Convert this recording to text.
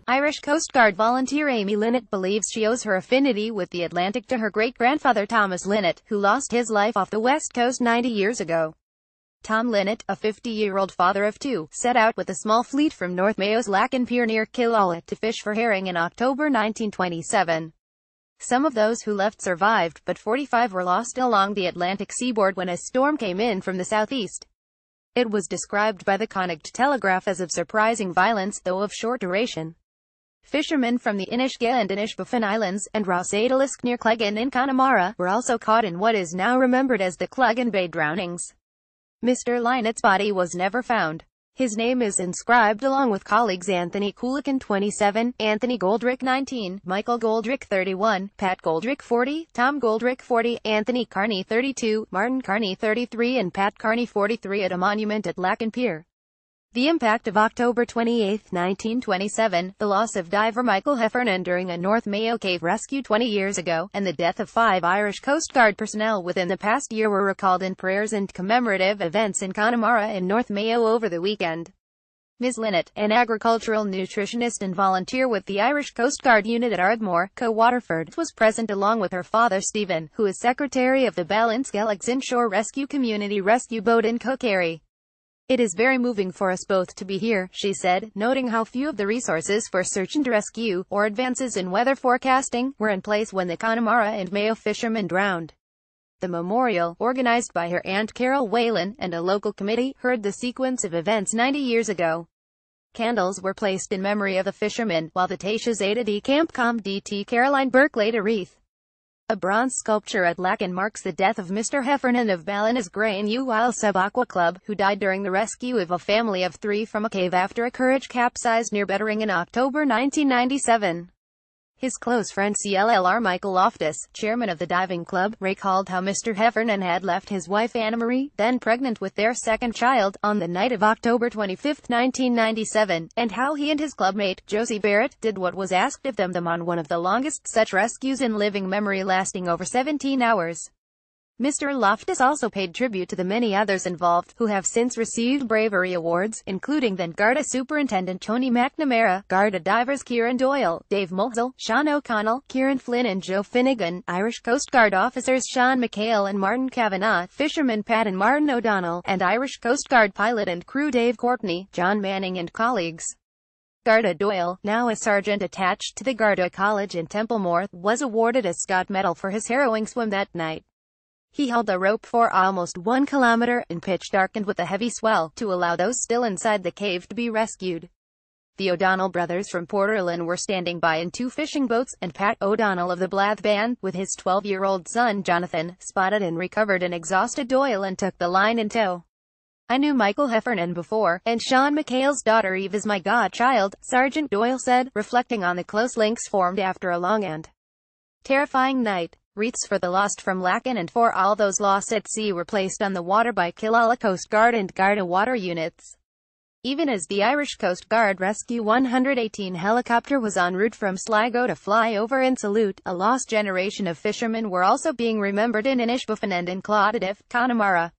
Irish Coast Guard volunteer Amy Lynott believes she owes her affinity with the Atlantic to her great-grandfather Thomas Lynott, who lost his life off the west coast 90 years ago. Tom Lynott, a 50-year-old father of two, set out with a small fleet from North Mayo's Lacan Pier near Killala to fish for herring in October 1927. Some of those who left survived, but 45 were lost along the Atlantic seaboard when a storm came in from the southeast. It was described by the Connacht Telegraph as of surprising violence, though of short duration. Fishermen from the Inishge and Inishbofin Islands, and Rossadalisk near Cleggan in Connemara, were also caught in what is now remembered as the Cleggan Bay drownings. Mr. Lynott's body was never found. His name is inscribed along with colleagues Anthony Coolican 27, Anthony Goldrick 19, Michael Goldrick 31, Pat Goldrick 40, Tom Goldrick 40, Anthony Carney 32, Martin Carney 33 and Pat Carney 43 at a monument at Lacan Pier. The impact of October 28, 1927, the loss of diver Michael Heffernan during a North Mayo cave rescue 20 years ago, and the death of 5 Irish Coast Guard personnel within the past year were recalled in prayers and commemorative events in Connemara and North Mayo over the weekend. Ms. Lynott, an agricultural nutritionist and volunteer with the Irish Coast Guard unit at Ardmore, Co-Waterford, was present along with her father Stephen, who is secretary of the Ballinskelligs Inshore Rescue Community Rescue Boat in Cookary. "It is very moving for us both to be here," she said, noting how few of the resources for search and rescue, or advances in weather forecasting, were in place when the Connemara and Mayo fishermen drowned. The memorial, organized by her aunt Carol Whalen, and a local committee, heard the sequence of events 90 years ago. Candles were placed in memory of the fishermen, while the Taoiseach's aide-de-camp Com DT Caroline Burke laid a wreath. A bronze sculpture at Lacan marks the death of Mr. Heffernan of Ballinasgrain Uil Sub Aqua Club, who died during the rescue of a family of 3 from a cave after a Courage capsized near Bettering in October 1997. His close friend CLLR Michael Loftus, chairman of the diving club, recalled how Mr. Heffernan had left his wife Anna-Marie, then pregnant with their second child, on the night of October 25, 1997, and how he and his clubmate, Josie Barrett, did what was asked of them on one of the longest such rescues in living memory, lasting over 17 hours. Mr. Loftus also paid tribute to the many others involved, who have since received bravery awards, including then Garda Superintendent Tony McNamara, Garda divers Kieran Doyle, Dave Mulzel, Sean O'Connell, Kieran Flynn and Joe Finnegan, Irish Coast Guard officers Sean McHale and Martin Kavanagh, fishermen Pat and Martin O'Donnell, and Irish Coast Guard pilot and crew Dave Courtney, John Manning and colleagues. Garda Doyle, now a sergeant attached to the Garda College in Templemore, was awarded a Scott Medal for his harrowing swim that night. He held the rope for almost 1 kilometer, in pitch darkened with a heavy swell, to allow those still inside the cave to be rescued. The O'Donnell brothers from Porterlin were standing by in 2 fishing boats, and Pat O'Donnell of the Blyth Band, with his 12-year-old son Jonathan, spotted and recovered an exhausted Doyle and took the line in tow. "I knew Michael Heffernan before, and Sean McHale's daughter Eve is my godchild," Sergeant Doyle said, reflecting on the close links formed after a long and terrifying night. Wreaths for the lost from Lacan and for all those lost at sea were placed on the water by Killala Coast Guard and Garda water units. Even as the Irish Coast Guard Rescue 118 helicopter was en route from Sligo to fly over and salute, a lost generation of fishermen were also being remembered in Inishbofin and in Clodagh, Connemara.